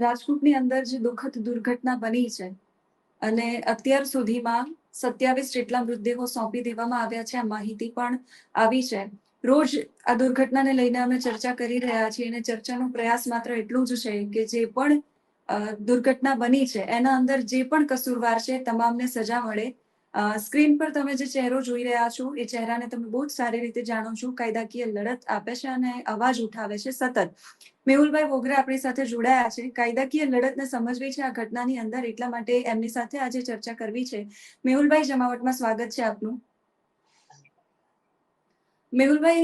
રાજકોટની અંદર જે દુઃખદ દુર્ઘટના બની છે અને અત્યાર સુધીમાં 27 જેટલા મૃતદેહો સોંપી દેવામાં આવ્યા છે, આ માહિતી પણ આવી છે. રોજ આ દુર્ઘટનાને લઈને અમે ચર્ચા કરી રહ્યા છીએ અને ચર્ચાનો પ્રયાસ માત્ર એટલું જ છે કે જે પણ દુર્ઘટના બની છે એના અંદર જે પણ કસૂરવાર છે તમામને સજા મળે. સ્ક્રીન પર તમે જે ચહેરો જોઈ રહ્યા છો એ ચહેરાને તમે બહુ જ સારી રીતે જાણો છો. કાયદાકીય લડત આપે છે અને અવાજ ઉઠાવે છે સતત. મેહુલભાઈ વોગરા આપણી સાથે જોડાયા છે. કાયદાકીય લડતને સમજવી છે આ ઘટનાની અંદર, એટલા માટે એમની સાથે આજે ચર્ચા કરવી છે. મેહુલભાઈ, જમાવટમાં સ્વાગત છે આપનું. મેહુલભાઈ,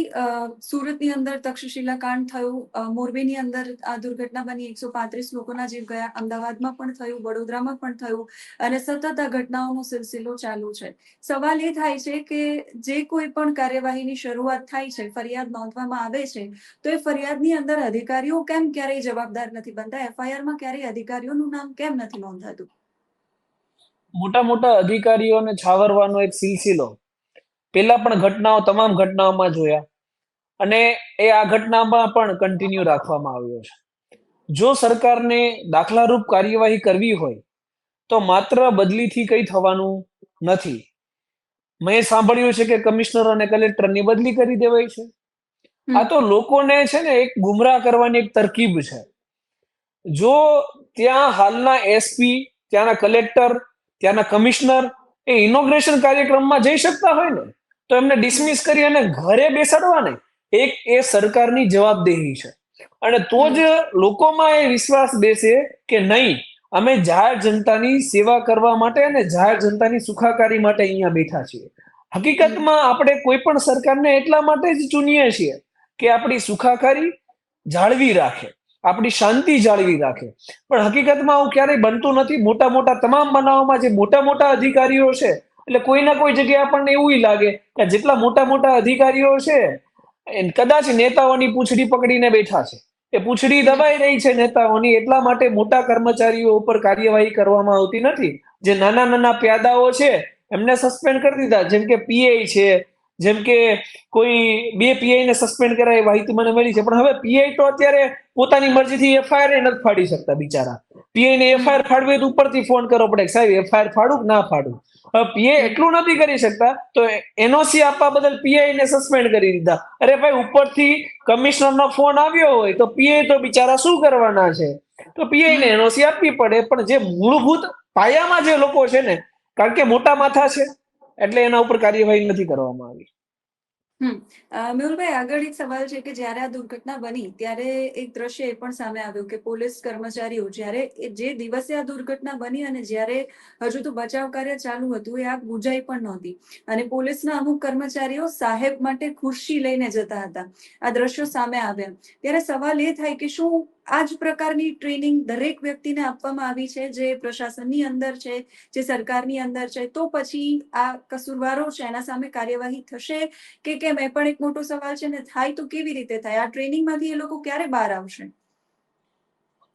સુરતની અંદર તક્ષશિલા કાંડ થયું, મોરબીની અંદર આ દુર્ઘટના બની, 135 લોકોના જીવ ગયા, અમદાવાદમાં પણ થયું, વડોદરામાં પણ થયું અને સતત આ ઘટનાઓનો સિલસિલો ચાલુ છે. સવાલ એ થાય છે કે જે કોઈ પણ કાર્યવાહીની શરૂઆત થાય છે, ફરિયાદ નોંધવામાં આવે છે, તો એ ફરિયાદની અંદર અધિકારીઓ કેમ ક્યારેય જવાબદાર નથી બનતા? એફઆઈઆરમાં ક્યારેય અધિકારીઓનું નામ કેમ નથી નોંધાતું? મોટા મોટા અધિકારીઓને છાવરવાનો એક સિલસિલો પેલા પણ તમામ ઘટનાઓમાં જોયા અને એ આ ઘટનામાં પણ કન્ટિન્યુ રાખવામાં આવ્યો છે. જો સરકારને દાખલારૂપ કાર્યવાહી કરવી હોય તો માત્ર બદલીથી કંઈ થવાનું નથી. મેં સાંભળ્યું છે કે કમિશનર અને કલેક્ટરની બદલી કરી દેવાય છે. આ તો લોકોને છે ને એક ગુમરાહ કરવાની એક તરકીબ છે. જો ત્યાં હાલના એસપી, ત્યાંના કલેક્ટર, ત્યાંના કમિશનર એ ઇનોગ્રેશન કાર્યક્રમમાં જઈ શકતા હોય ને તો એમને ડિસમિસ કરી અને ઘરે બેસાડવા ને એ સરકારની જવાબદેહી છે. અને તો જ લોકોમાં એ વિશ્વાસ બેસે કે નહીં, અમે જાહેર જનતાની સેવા કરવા માટે અને જાહેર જનતાની સુખાકારી માટે અહીંયા બેઠા છીએ. હકીકતમાં આપણે કોઈ પણ સરકારને એટલા માટે જ ચૂનીએ છીએ કે આપણી સુખાકારી જાળવી રાખે, આપણી શાંતિ જાળવી રાખે. પણ હકીકતમાં આવું ક્યારેય બનતું નથી. મોટા મોટા તમામ બનાવોમાં જે મોટા મોટા અધિકારીઓ છે, એટલે કોઈ ના કોઈ જગ્યાએ આપણને એવું લાગે કે જેટલા મોટા મોટા અધિકારીઓ છે કદાચ નેતાઓની પૂંછડી પકડીને બેઠા છે. એ પૂંછડી દબાઈ રહી છે નેતાઓની, એટલા માટે મોટા કર્મચારીઓ ઉપર કાર્યવાહી કરવામાં આવતી નથી. જે નાના નાના પ્યાદાઓ છે એમને સસ્પેન્ડ કરી દીધા, જેમ કે પીઆઈ છે, જેમ કે કોઈ 2 પીઆઈ ને સસ્પેન્ડ કરાય માહિતી મને મળી છે. પણ હવે પીઆઈ તો અત્યારે પોતાની મરજીથી એફઆઈઆર નથી ફાડી શકતા બિચારા. પીઆઈ ને એફઆઈઆર ફાડવી તો ઉપરથી ફોન કરવો પડે, સાહેબ એફઆઈઆર ફાડું કે ના ફાડું. હવે પીઆઈ એટલું નથી કરી શકતા તો એનઓસી આપવા બદલ પીઆઈ ને સસ્પેન્ડ કરી દીધા. અરે ભાઈ, ઉપરથી કમિશનર નો ફોન આવ્યો હોય તો પીઆઈ તો બિચારા શું કરવાના છે? તો પીઆઈ ને એનઓસી આપવી પડે. પણ જે મૂળભૂત પાયામાં જે લોકો છે ને, કારણ કે મોટા માથા છે એટલે એના ઉપર કાર્યવાહી નથી કરવામાં આવી. મેહુલભાઈ, આગળ એક સવાલ છે કે જ્યારે આ દુર્ઘટના બની ત્યારે એક દ્રશ્ય એ પણ સામે આવ્યું કે પોલીસ કર્મચારીઓ જ્યારે જે દિવસે આ દુર્ઘટના બની અને જ્યારે હજુ તો બચાવ કાર્ય ચાલુ હતું, એ આગ બુઝાઈ પણ નહોતી અને પોલીસના અમુક કર્મચારીઓ સાહેબ માટે ખુરશી લઈને જતા હતા. આ દ્રશ્યો સામે આવ્યા ત્યારે સવાલ એ થાય કે શું આ જ પ્રકારની ટ્રેનિંગ દરેક વ્યક્તિને આપવામાં આવી છે જે પ્રશાસનની અંદર છે, જે સરકારની અંદર છે? તો પછી આ કસૂરવારો છે એના સામે કાર્યવાહી થશે કે કેમ? એ પણ એક મોટો સવાલ છે ને. થાય તો કેવી રીતે થાય? આ ટ્રેનિંગમાંથી એ લોકો ક્યારે બહાર આવશે?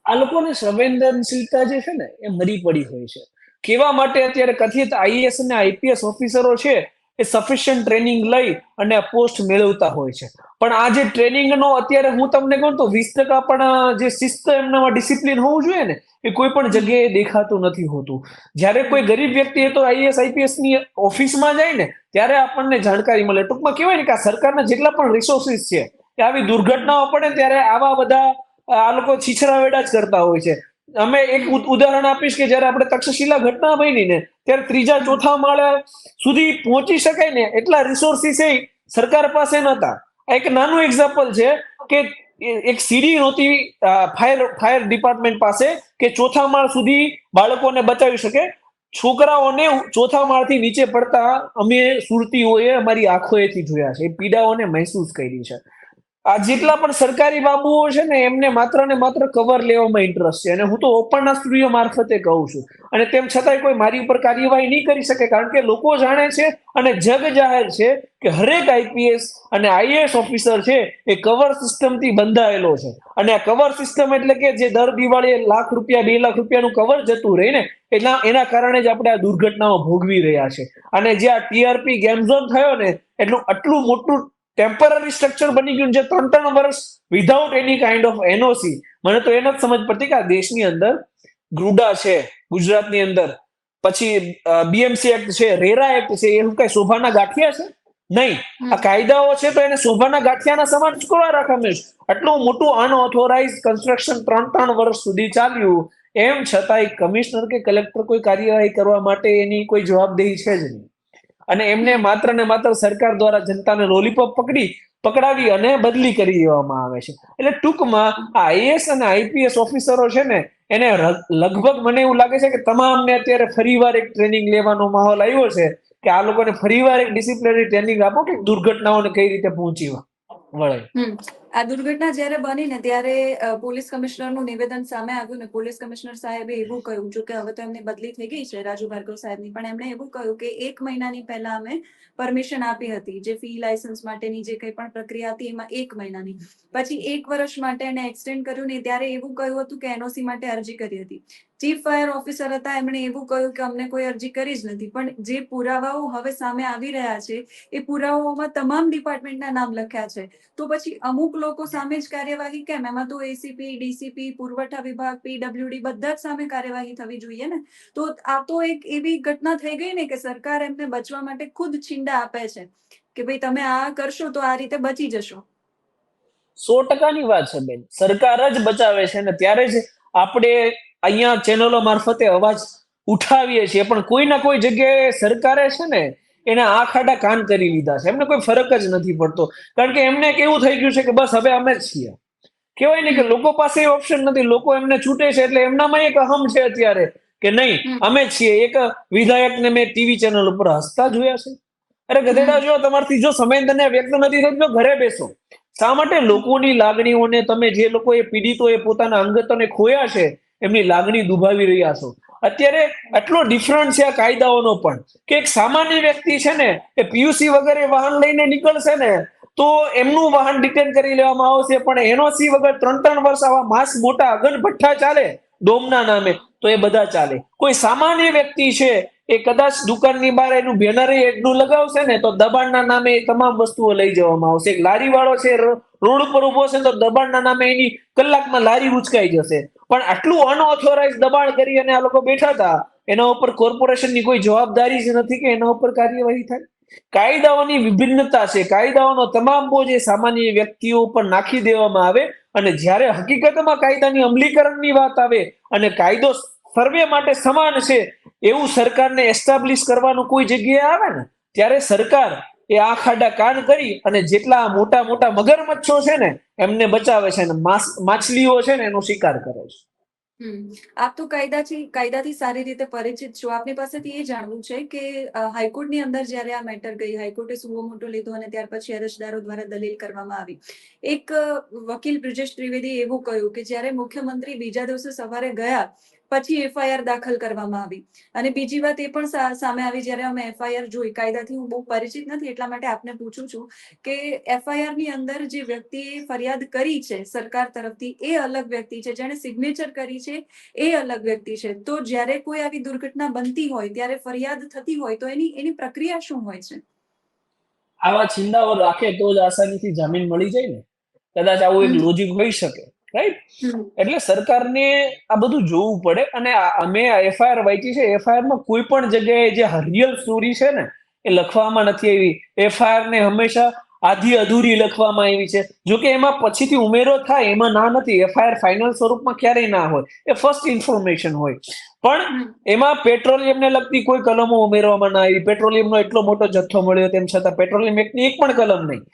આ લોકોની સંવેદનશીલતા જે છે ને એ મરી પડી હોય છે. કેવા માટે અત્યારે કથિત આઈએએસ અને આઈપીએસ ઓફિસરો છે એ સફિશિયન્ટ ટ્રેનિંગ લઈ અને આ પોસ્ટ મેળવતા હોય છે. પણ આ જે ટ્રેનિંગનો અત્યારે હું તમને કહું તો 20% પણ જે શિસ્ત એમનામાં ડિસિપ્લિન હોવું જોઈએ ને એ કોઈ પણ જગ્યાએ દેખાતું નથી હોતું. જ્યારે કોઈ ગરીબ વ્યક્તિ તો આઈએએસ આઈપીએસ ની ઓફિસમાં જાય ને ત્યારે આપણને જાણકારી મળે. ટૂંકમાં કહેવાય ને કે આ સરકારના જેટલા પણ રિસોર્સિસ છે કે આવી દુર્ઘટનાઓ પડે ત્યારે આવા બધા આ લોકો છીછરાવેડા જ કરતા હોય છે. અમે એક ઉદાહરણ આપીશ કે જયારે આપણે તક્ષશિલા ઘટના બની ને ત્યારે 3જા-4થા માળે સુધી પહોંચી શકાય ને એટલા રિસોર્સિસ એ સરકાર પાસે નહોતા. એક નાનું એક્ઝામ્પલ છે કે એક સીડી નહોતી ફાયર ડિપાર્ટમેન્ટ પાસે કે 4થા માળ સુધી બાળકોને બચાવી શકે. છોકરાઓને 4થા માળથી નીચે પડતા અમે સુરતીઓએ અમારી આંખોએથી જોયા છે. એ પીડાઓને મહેસૂસ કરી છે. આ જેટલા પણ સરકારી બાબુઓ છે ને એમને માત્ર ને માત્ર કવર લેવામાં ઇન્ટરેસ્ટ છે. અને હું તો ઓપનના સ્ટુડિયો મારફતે કહું છું. અને તેમ છતાંય કોઈ મારી ઉપર કાર્યવાહી નહીં કરી શકે, કારણ કે લોકો જાણે છે અને જગ જાહેર છે કે હરેક આઈપીએસ અને આઈએએસ ઓફિસર છે એ કવર સિસ્ટમથી બંધાયેલો છે. અને આ કવર સિસ્ટમ એટલે કે જે દર દિવાળીએ ₹1,00,000 ₹2,00,000 નું કવર જતું રહે ને એના કારણે જ આપણે આ દુર્ઘટનાઓ ભોગવી રહ્યા છે. અને જે આ ટીઆરપી ગેમ ઝોન થયો ને એટલું આટલું મોટું ટેમ્પરરી સ્ટ્રક્ચર બની ગયું જે 3 વર્ષ without any kind of NOC. મને તો એ નથી સમજ પડતી કે આ દેશની અંદર ગ્રુડા છે, ગુજરાતની અંદર, પછી બીએમસી એક્ટ છે, રેરા એક્ટ છે, એવું કઈ શોભાના ગાંઠિયા છે? નહીં. આ કાયદાઓ છે તો એને શોભાના ગાંઠિયાના સમાન જ કરવા રાખવામાં છે. આટલું મોટું અનઓથોરાઇઝ કન્સ્ટ્રક્શન 3 વર્ષ સુધી ચાલ્યું, એમ છતાંય કમિશનર કે કલેક્ટર કોઈ કાર્યવાહી કરવા માટે એની કોઈ જવાબદેહી છે જ નહીં. અને એમને માત્ર ને માત્ર સરકાર દ્વારા જનતાને લોલીપોપ પકડાવી અને બદલી કરી દેવામાં આવે છે. એટલે ટૂંકમાં આ આઈએએસ અને આઈપીએસ ઓફિસરો છે ને, એને લગભગ મને એવું લાગે છે કે તમામને અત્યારે ફરીવાર એક ટ્રેનિંગ લેવાનો માહોલ આવ્યો છે કે આ લોકોને ફરીવાર એક ડિસિપ્લિનરી ટ્રેનિંગ આપો કે દુર્ઘટનાઓને કઈ રીતે પહોંચી વળે. આ દુર્ઘટના જ્યારે બની ને ત્યારે પોલીસ કમિશનરનું નિવેદન સામે આવ્યું ને પોલીસ કમિશનર સાહેબે એવું કહ્યું, જો કે હવે તો એમની બદલી થઈ ગઈ છે રાજુ ભાર્ગવ સાહેબની, પણ એમણે એવું કહ્યું કે 1 મહિનાની પહેલા અમે પરમિશન આપી હતી, જે ફી લાયસન્સ માટેની જે કંઈ પણ પ્રક્રિયા હતી એમાં 1 મહિનાની, પછી 1 વર્ષ માટે એને એક્સટેન્ડ કર્યું ને ત્યારે એવું કહ્યું હતું કે એનઓસી માટે અરજી કરી હતી. ચીફ ફાયર ઓફિસર હતા, એમણે એવું કહ્યું કે અમને કોઈ અરજી કરી જ નથી, પણ જે પુરાવાઓ હવે સામે આવી રહ્યા છે એ પુરાવાઓમાં તમામ ડિપાર્ટમેન્ટના નામ લખ્યા છે. તો પછી અમુક લોકો સામે જ કાર્યવાહી કેમ? એમાં તો એસીપી, ડીસીપી, પુરવઠા વિભાગ, પીડબ્લ્યુડી બધા જ સામે કાર્યવાહી થવી જોઈએ ને. તો આ તો એક એવી ઘટના થઈ ગઈ ને કે સરકાર એમને બચવા માટે ખુદ છીંડા આપે છે કે ભાઈ તમે આ કરશો તો આ રીતે બચી જશો. 100% વાત છે બેન. સરકાર જ બચાવે છે ને ત્યારે જ આપણે અહીંયા ચેનલો મારફતે અવાજ ઉઠાવીએ છીએ, પણ કોઈ ના કોઈ જગ્યાએ સરકારે છે ને એને આંખ આડા કાન કરી લીધા છે. એમને કોઈ ફરક જ નથી પડતો, કારણ કે એમને કેવું થઈ ગયું છે કે બસ હવે અમે જ છીએ. કહેવાય ને કે લોકો પાસે ઓપ્શન નથી, લોકો એમને છૂટે છે એટલે એમનામાં એક અહમ છે અત્યારે કે નહીં અમે જ છીએ. એક વિધાયકને મેં ટીવી ચેનલ ઉપર હસતા જોયા છે. અરે ગધેડા, જો તમારથી જો સંવેદના વ્યક્ત નથી થતી તો ઘરે બેસો. શા માટે લોકોની લાગણીઓને તમે, જે લોકોએ પીડિતોએ પોતાના અંગતોને ખોયા છે, એમની લાગણી દુભાવી રહ્યા છો? અત્યારે આટલો ડિફરન્ટ છે આ કાયદાઓનો પણ કે એક સામાન્ય વ્યક્તિ છે ને એ પીયુસી વગર વાહન લઈને નીકળશે ને તો એમનું વાહન ડિટેન કરી લેવામાં આવશે, પણ એનઓસી વગર 3 વર્ષ આવા માસ મોટા અગન ભઠ્ઠા ચાલે ડોમના નામે તો એ બધા ચાલે. કોઈ સામાન્ય વ્યક્તિ છે એ કદાચ દુકાનની બહાર એનું બેનર એડનું લગાવશે ને તો દબાણના નામે એ તમામ વસ્તુઓ લઈ જવામાં આવશે. એક લારી વાળો છે રોડ ઉપર ઉભો છે તો દબાણના નામે એની કલાકમાં લારી ઉચકાઈ જશે. પણ આટલું અનઓથોરાઇઝ દબાણ કરી અને આ લોકો બેઠા હતા, એના ઉપર કોર્પોરેશનની કોઈ જવાબદારી જ નથી કે એના ઉપર કાર્યવાહી થાય. કાયદાઓની વિભિન્નતા છે, કાયદાઓનો તમામ બોજ એ સામાન્ય વ્યક્તિઓ ઉપર નાખી દેવામાં આવે, અને જ્યારે હકીકતમાં કાયદાની અમલીકરણની વાત આવે અને કાયદો સર્વે માટે સમાન છે એવું સરકારને એસ્ટાબ્લિશ કરવાનું કોઈ જગ્યાએ આવે ને ત્યારે સરકાર એ આંખ આડા કાન કરી અને જેટલા મોટા મોટા મગરમચ્છો છે ને એમને બચાવે છે અને માછલીઓ છે ને એનો શિકાર કરે છે. આપ તો કાયદાથી સારી રીતે પરિચિત છો. આપની પાસેથી એ જાણવું છે કે હાઈકોર્ટની અંદર જ્યારે આ મેટર ગઈ, હાઈકોર્ટે સુઓ મોટો લીધો અને ત્યાર પછી અરજદારો દ્વારા દલીલ કરવામાં આવી. એક વકીલ બ્રિજેશ ત્રિવેદી એવું કહ્યું કે જ્યારે મુખ્યમંત્રી બીજા દિવસે સવારે ગયા પછી એફઆઈઆર દાખલ કરવામાં આવી. અને બીજી વાત એ પણ સામે આવી, જ્યારે અમે એફઆઈઆર જોઈ, કાયદાથી હું બહુ પરિચિત નથી એટલા માટે આપને પૂછું છું કે એફઆઈઆર ની અંદર જે વ્યક્તિએ ફરિયાદ કરી છે સરકાર તરફથી એ અલગ વ્યક્તિ છે, જેણે સિગ્નેચર કરી છે એ અલગ વ્યક્તિ છે. તો જ્યારે કોઈ આવી દુર્ઘટના બનતી હોય ત્યારે ફરિયાદ થતી હોય તો એની પ્રક્રિયા શું હોય છે? આવા છિંદાઓ રાખે તો જ આસાનીથી જામીન મળી જાય ને. કદાચ આવું એક લોજિક હોઈ શકે, રાઈટ? એટલે સરકારને આ બધું જોવું પડે. અને અમે એફઆઈઆર વાંચી છે, એફઆઈઆર માં કોઈ પણ જગ્યાએ જે રિયલ સ્ટોરી છે ને એ લખવામાં નથી આવી. એફઆઈઆર ને હંમેશા આધી અધૂરી લખવામાં આવી છે. જો કે એમાં પછીથી ઉમેરો થાય એમાં ના નથી. એફઆઈઆર ફાઇનલ સ્વરૂપમાં ક્યારેય ના હોય, એ ફર્સ્ટ ઇન્ફોર્મેશન હોય. પણ એમાં પેટ્રોલિયમને લગતી કોઈ કલમો ઉમેરવામાં ના આવી. પેટ્રોલિયમનો એટલો મોટો જથ્થો મળ્યો તેમ છતાં પેટ્રોલિયમ એક્ટની એક પણ કલમ નહીં.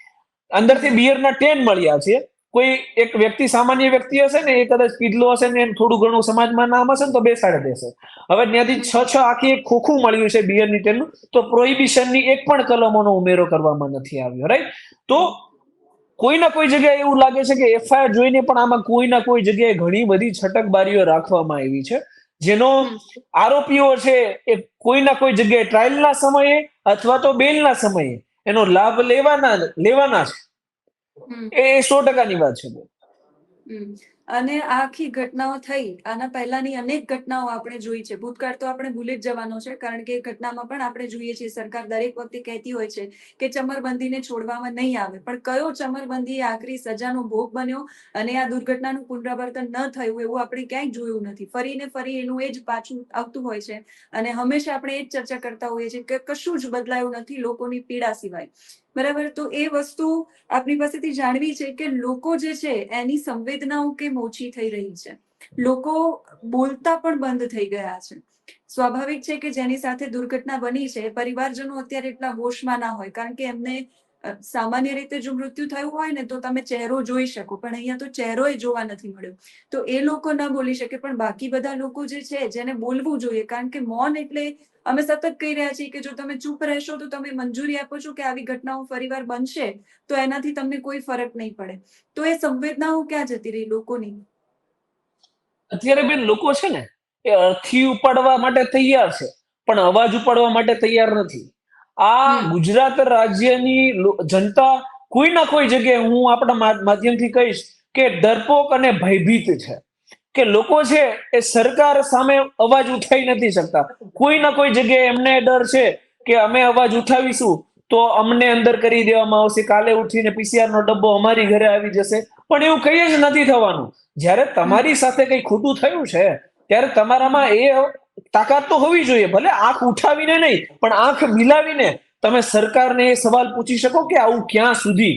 અંદરથી બિયરના 10 મળ્યા છે. કોઈ એક વ્યક્તિ, સામાન્ય વ્યક્તિ હશે ને, એ કદાચ પીધલો હશે ને, થોડું ઘણું સમાજમાં નામ હશે ને તો બેસાડી દેશે. હવે ત્યાંથી 6 આખી એક ખોખું મળ્યું છે બિયરની 10નું, તો પ્રોહિબિશનની એક પણ કલમોનો ઉમેરો કરવામાં નથી આવ્યો, રાઈટ? તો કોઈ ના કોઈ જગ્યાએ એવું લાગે છે કે એફઆઈઆર જોઈને પણ આમાં કોઈ ના કોઈ જગ્યાએ ઘણી બધી છટકબારીઓ રાખવામાં આવી છે, જેનો આરોપીઓ છે એ કોઈ ના કોઈ જગ્યાએ ટ્રાયલના સમયે અથવા તો બેલના સમયે એનો લાભ લેવાના છે. એ 100%ની વાત છે. અને આ આખી ઘટનાઓ થઈ, આના પહેલાની અનેક ઘટનાઓ આપણે જોઈ છે. ભૂતકાળ તો આપણે ભૂલી જ જવાનો છે, કારણ કે એ ઘટનામાં પણ આપણે જોઈએ છીએ સરકાર દરેક વખતે કહેતી હોય છે કે ચમરબંધીને છોડવામાં નહીં આવે, પણ કયો ચમરબંધી આખરી સજાનો ભોગ બન્યો અને આ દુર્ઘટનાનું પુનરાવર્તન ન થયું એવું આપણે ક્યાંય જોયું નથી. ફરીને ફરી એનું એ જ પાછું આવતું હોય છે અને હંમેશા આપણે એ જ ચર્ચા કરતા હોઈએ છીએ કે કશું જ બદલાયું નથી લોકોની પીડા સિવાય. બરાબર, તો એ વસ્તુ આપણી પાસેથી જાણવી છે કે લોકો જે છે એની સંવેદનાઓ કેમ ઓછી થઈ રહી છે. લોકો બોલતા પણ બંધ થઈ ગયા છે. સ્વાભાવિક છે કે જેની સાથે દુર્ઘટના બની છે પરિવારજનો અત્યારે એટલા હોશમાં ના હોય, કારણ કે એમને સામાન્ય રીતે જો મૃત્યુ થયું હોય ને તો તમે ચહેરો જોઈ શકો, પણ અહીંયા તો ચહેરો જોવા નથી મળ્યો. તો એ લોકો ના બોલી શકે, પણ બાકી બધા લોકો જે છે જેને બોલવું જોઈએ, કારણ કે મૌન એટલે અમે સતત કહી રહ્યા છીએ કે જો તમે ચૂપ રહેશો તો તમે મંજૂરી આપો છો કે આવી ઘટનાઓ ફરીવાર બનશે, તો એનાથી તમને કોઈ ફરક નહીં પડે. તો એ સંવેદનાઓ ક્યાં જતી રહી લોકોની? અત્યારે બેન લોકો છે ને એ અર્થી ઉપાડવા માટે તૈયાર છે, પણ અવાજ ઉપાડવા માટે તૈયાર નથી. આ ગુજરાત રાજ્યની જનતા કોઈ ના કોઈ જગ્યાએ, હું આપણા માધ્યમથી કહીશ કે ડરપોક અને ભયભીત છે. કે લોકો છે એ સરકાર સામે અવાજ ઉઠાવી નથી શકતા. કોઈ ના કોઈ જગ્યાએ એમને ડર છે કે અમે અવાજ ઉઠાવીશું તો અમને અંદર કરી દેવામાં આવશે, કાલે ઉઠીને પીસીઆર નો ડબ્બો અમારી ઘરે આવી જશે. પણ એવું કઈ જ નથી થવાનું. જ્યારે તમારી સાથે કઈ ખોટું થયું છે ત્યારે તમારામાં એ તાકાત તો હોવી જોઈએ. ભલે આંખ ઉઠાવીને નહીં, પણ આંખ મિલાવીને તમે સરકારને એ સવાલ પૂછી શકો કે આવું ક્યાં સુધી.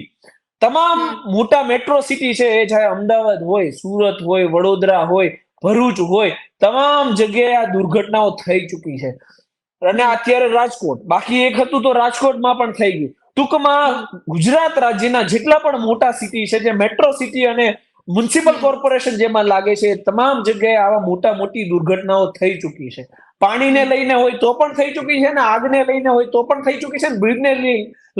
તમામ મોટા મેટ્રો સિટી છે, એ ચાહે અમદાવાદ હોય, સુરત હોય, વડોદરા હોય, ભરૂચ હોય, તમામ જગ્યાએ આ દુર્ઘટનાઓ થઈ ચૂકી છે. અને અત્યારે રાજકોટ, બાકી એક હતું તો રાજકોટમાં પણ થઈ ગયું. ટૂંકમાં ગુજરાત રાજ્યના જેટલા પણ મોટા સિટી છે, જે મેટ્રો સિટી અને મ્યુનિસિપલ કોર્પોરેશન જેમાં લાગે છે, તમામ જગ્યાએ આવા મોટી દુર્ઘટનાઓ થઈ ચૂકી છે. પાણીને લઈને હોય તો પણ થઈ ચૂકી છે, ને આગને લઈને હોય તો પણ થઈ ચૂકી છે, ને બ્રિજને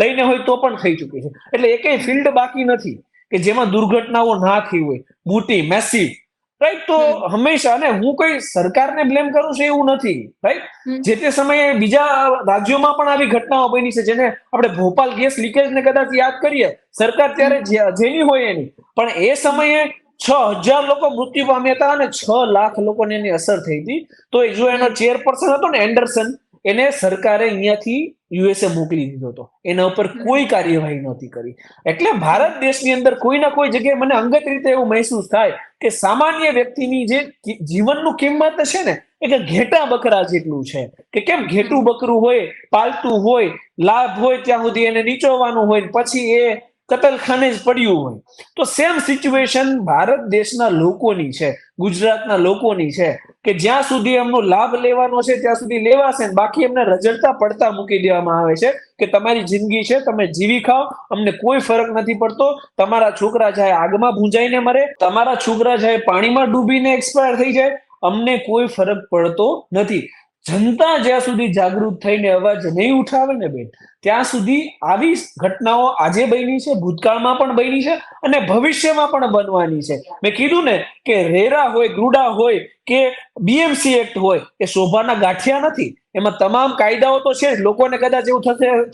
લઈને હોય તો પણ થઈ ચૂકી છે. એટલે એકેય ફિલ્ડ બાકી નથી કે જેમાં દુર્ઘટનાઓ ના થઈ હોય, મોટી મેસિવ. રાઈટ, તો હંમેશા, અને હું કોઈ સરકારને બ્લેમ કરું છું એવું નથી, રાઈટ. જે તે સમયે બીજા રાજ્યોમાં પણ આવી ઘટનાઓ બની છે, જેને આપણે ભોપાલ ગેસ લીકેજને કદાચ યાદ કરીએ, સરકાર ત્યારે જેની હોય એની, પણ એ સમયે 6,000 લોકો મૃત્યુ પામ્યા હતા અને 6 લાખ લોકોને એની અસર થઈ હતી. તો જો એનો ચેરપર્સન હતો ને એન્ડરસન, એને સરકારે અહીંયાથી યુએસએ મોકલી દીધો હતો. એના ઉપર કોઈ કાર્યવાહી નહોતી કરી. એટલે ભારત દેશની અંદર કોઈ ના કોઈ જગ્યાએ મને અંગત રીતે એવું મહેસૂસ થાય કે સામાન્ય વ્યક્તિની જે જીવનનું કિંમત છે ને, એ કે ઘેટા બકરા જેટલું છે. કે કેમ ઘેટું બકરું હોય, પાલતું હોય, લાભ હોય ત્યાં સુધી એને નીચોવાનું હોય, પછી એ કતલખાને જ પડ્યું હોય. તો સેમ સિચ્યુએશન ભારત દેશના લોકોની છે, ગુજરાતના લોકોની છે, કે જ્યાં સુધી એમનો લાભ લેવાનો છે ત્યાં સુધી લેવાશે, બાકી એમને રજડતા પડતા મૂકી દેવામાં આવે છે કે તમારી જિંદગી છે, તમે જીવી ખાઓ, અમને કોઈ ફરક નથી પડતો. તમારા છોકરા ચાહે આગમાં ભૂંજાઈને મરે, તમારા છોકરા ચાહે પાણીમાં ડૂબીને એક્સપાયર થઈ જાય, અમને કોઈ ફરક પડતો નથી. જનતા જ્યાં સુધી જાગૃત થઈને અવાજ નહીં ઉઠાવે ને બેન, ત્યાં સુધી આવી ઘટનાઓ આજે બની છે, ભૂતકાળમાં પણ બની છે અને ભવિષ્યમાં પણ બનવાની છે. મેં કીધું ને કે રેરા હોય, ગ્રુડા હોય કે બીએમસી એક્ટ હોય, એ શોભાના ગાંઠિયા નથી. એમાં તમામ કાયદાઓ તો છે જ. લોકોને કદાચ એવું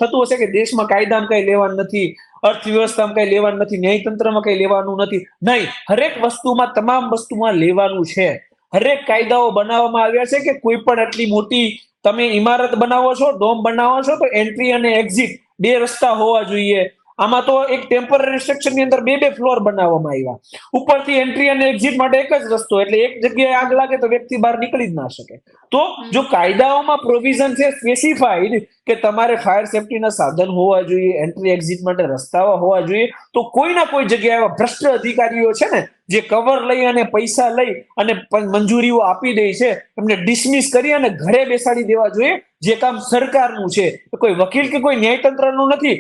થતું હશે કે દેશમાં કાયદામાં કઈ લેવાનું નથી, અર્થવ્યવસ્થામાં કઈ લેવાનું નથી, ન્યાયતંત્રમાં કઈ લેવાનું નથી. નહીં, હરેક વસ્તુમાં, તમામ વસ્તુમાં લેવાનું છે. હરેક કાયદાઓ બનાવવામાં આવ્યા છે કે કોઈ પણ આટલી મોટી તમે ઇમારત બનાવો છો, ડોમ બનાવો છો, તો એન્ટ્રી અને એક્ઝિટ 2 રસ્તા હોવા જોઈએ. આમાં તો એક ટેમ્પરરી સ્ટ્રક્ચરની અંદર 2 ફ્લોર બનાવવામાં આવ્યા. ઉપરથી એન્ટ્રી અને એક્ઝિટ માટે એક જ રસ્તો, એટલે એક જગ્યાએ આગ લાગે તો વ્યક્તિ બહાર નીકળી જ ના શકે. તો જો કાયદાઓમાં પ્રોવિઝન છે સ્પેસિફાઈડ કે તમારે ફાયર સેફટીના સાધન હોવા જોઈએ, એન્ટ્રી એક્ઝિટ માટે રસ્તાઓ હોવા જોઈએ, તો કોઈ ના કોઈ જગ્યાએ એવા ભ્રષ્ટ અધિકારીઓ છે ને, જે કવર લઈ અને પૈસા લઈ અને મંજૂરીઓ આપી દે છે, એમને ડિસમિસ કરી અને ઘરે બેસાડી દેવા જોઈએ. જે કામ સરકારનું છે, કોઈ વકીલ કે કોઈ ન્યાયતંત્રનું નથી.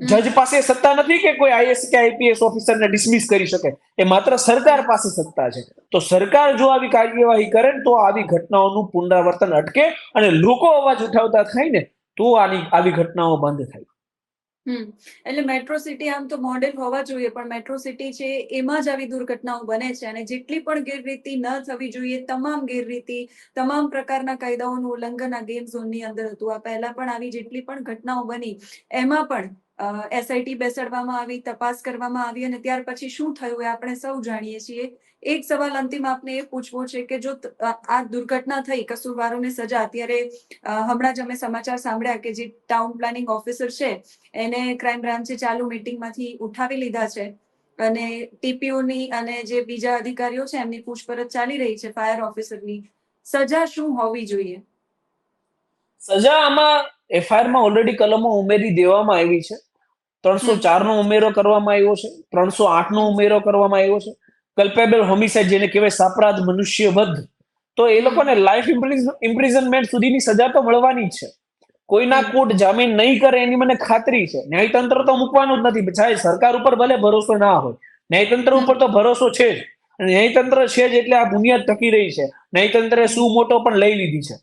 જજ પાસે સત્તા નથી કે કોઈ આઈએએસ કે આઈપીએસ ઓફિસરને ડિસમિસ કરી શકે. એ માત્ર સરકાર પાસે સત્તા છે. તો સરકાર જો આવી કાર્યવાહી કરે તો આવી ઘટનાઓનું પુનરાવર્તન અટકે અને લોકો અવાજ ઉઠાવતા થાય ને, તો આવી ઘટનાઓ બંધ થાય. એટલે મેટ્રો સિટી આમ તો મોડેલ હોવા જોઈએ, પણ મેટ્રો સિટી છે એમાં જ આવી દુર્ઘટનાઓ બને છે. અને જેટલી પણ ગેરરીતિ ન થવી જોઈએ, તમામ ગેરરીતિ, તમામ પ્રકારના કાયદાઓનું ઉલ્લંઘન આ ગેમ ઝોનની અંદર હતું. આ પહેલા પણ આવી જેટલી પણ ઘટનાઓ બની, એમાં પણ એસઆઈટી બેસાડવામાં આવી, તપાસ કરવામાં આવી, અને ત્યાર પછી શું થયું એ આપણે સૌ જાણીએ છીએ. એક સવાલ અંતિમ આપને એ પૂછવો છે કે જો આ દુર્ઘટના થઈ, કસૂરવારોને સજા, અત્યારે હમણાં જ અમે સમાચાર સાંભળ્યા કે જે ટાઉન પ્લાનિંગ ઓફિસર છે એને ક્રાઇમ બ્રાન્ચે ચાલુ મીટિંગમાંથી ઉઠાવી લીધા છે અને ટીપીઓની અને જે બીજા અધિકારીઓ છે એમની પૂછપરછ ચાલી રહી છે, ફાયર ઓફિસરની. સજા શું હોવી જોઈએ? સજા આમાં એફઆઈઆર માં ઓલરેડી કલમો ઉમેરી દેવામાં આવી છે. 304 નો ઉમેરો કરવામાં આવ્યો છે, 308 નો ઉમેરો કરવામાં આવ્યો છે. કલ્પેબલ હોમિસાઇડ જેને કહેવાય સાપરાધ મનુષ્યવધ, તો એ લોકોને લાઈફ ઇમ્પ્રિઝનમેન્ટ સુધીની સજા તો મળવાની જ છે. કોઈના કોર્ટ જામીન નહીં કરે એની મને ખાતરી છે. ન્યાયતંત્ર તો મૂકવાનું જ નથી, ચાહે સરકાર ઉપર ભલે ભરોસો ના હોય, ન્યાયતંત્ર ઉપર તો ભરોસો છે જ. ન્યાયતંત્ર છે જ એટલે આ બુનિયાદ ટકી રહી છે. ન્યાયતંત્રે શું મોટો પણ લઈ લીધી છે.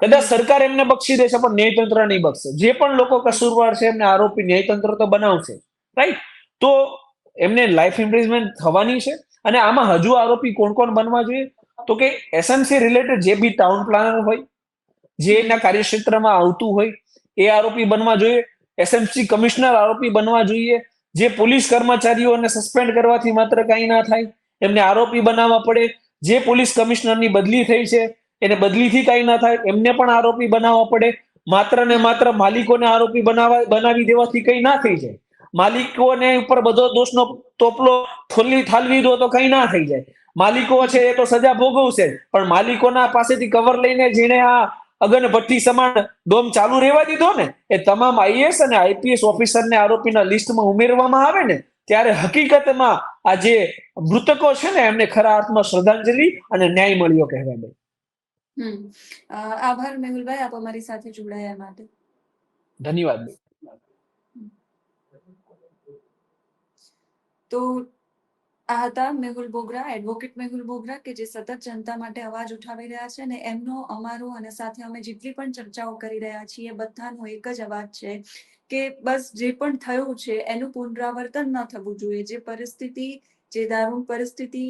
કદાચ સરકાર એમને બક્ષી દેશે પણ ન્યાયતંત્ર નહીં બક્ષે. જે પણ લોકો કસૂરવાર છે એમને આરોપી ન્યાયતંત્ર તો બનાવશે, રાઈટ? તો એમને લાઈફ ઇમ્પ્રિઝમેન્ટ થવાની છે. અને આમાં હજુ આરોપી કોણ કોણ બનવા જોઈએ? તો કે એસએમસી રિલેટેડ જે બી ટાઉન પ્લાનર હોય, જે એના કાર્યક્ષેત્રમાં આવતું હોય, એ આરોપી બનવા જોઈએ. એસએમસી કમિશનર આરોપી બનવા જોઈએ. જે પોલીસ કર્મચારીઓને સસ્પેન્ડ કરવાથી માત્ર કંઈ ના થાય, એમને આરોપી બનાવવા પડે. જે પોલીસ કમિશનરની બદલી થઈ છે એને બદલીથી કંઈ ના થાય, એમને પણ આરોપી બનાવવા પડે. માત્ર ને માત્ર માલિકોને આરોપી બનાવી દેવાથી કંઈ ના થઈ જાય. માલિકોને ઉપર બધો દોષનો ટોપલો ઠાલવી દો તો કંઈ ના થઈ જાય. માલિકો છે એ તો સજા ભોગવશે, પણ માલિકોના પાસેથી કવર લઈને જેને આ અગન ભઠ્ઠી સમાન ડોમ ચાલુ રહેવા દીધો ને, એ તમામ આઈએએસ અને આઈપીએસ ઓફિસરને આરોપીના લિસ્ટમાં ઉમેરવામાં આવે ને, ત્યારે હકીકતમાં આ જે મૃતકો છે ને એમને ખરા અર્થમાં શ્રદ્ધાંજલિ અને ન્યાય મળ્યો કહેવાય. આભાર મેહુલભાઈ, આપ અમારી સાથે જોડાયા માટે. ધન્યવાદ. તો આ હતા મેહુલ બોગરા, એડવોકેટ મેહુલ બોગરા, કે જે સતત જનતા માટે અવાજ ઉઠાવી રહ્યા છે અને એમનો, અમારો અને સાથે અમે જેટલી પણ ચર્ચાઓ કરી રહ્યા છીએ બધાનો એક જ અવાજ છે કે બસ જે પણ થયું છે એનું પુનરાવર્તન ન થવું જોઈએ. જે પરિસ્થિતિ, જે દારૂણ પરિસ્થિતિ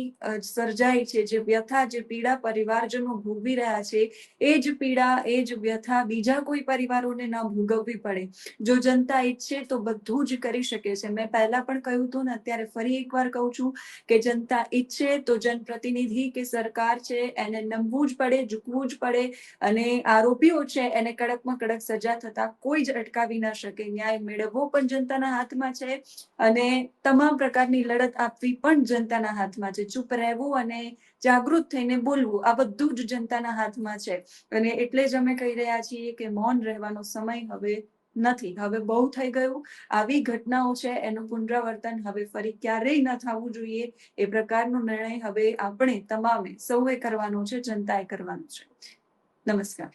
સર્જાઈ છે, જે વ્યથા, જે પીડા પરિવારજનો ભોગવી રહ્યા છે, એ જ પીડા, એ જ વ્યથા બીજા કોઈ પરિવારોને ન ભોગવવી પડે. જો જનતા ઈચ્છે તો બધું જ કરી શકે છે. મેં પહેલા પણ કહ્યું હતું ને અત્યારે ફરી એકવાર કહું છું કે જનતા ઈચ્છે તો જનપ્રતિનિધિ કે સરકાર છે એને નમવું જ પડે, ઝૂકવું જ પડે, અને આરોપીઓ છે એને કડકમાં કડક સજા થતા કોઈ જ અટકાવી ન શકે. ન્યાય મેળવવો પણ જનતાના હાથમાં છે અને તમામ પ્રકારની લડત આપવી પણ જનતાના હાથમાં છે. ચૂપ રહેવું અને જાગૃત થઈને બોલવું, આ બધું જ જનતાના હાથમાં છે. અને એટલે જ અમે કહી રહ્યા છીએ કે મૌન રહેવાનો સમય હવે નથી. હવે બહુ થઈ ગયું. આવી ઘટનાઓ છે એનું પુનરાવર્તન હવે ફરી ક્યારેય ન થવું જોઈએ. એ પ્રકારનો નિર્ણય હવે આપણે તમામે સૌએ કરવાનો છે, જનતાએ કરવાનો છે. નમસ્કાર.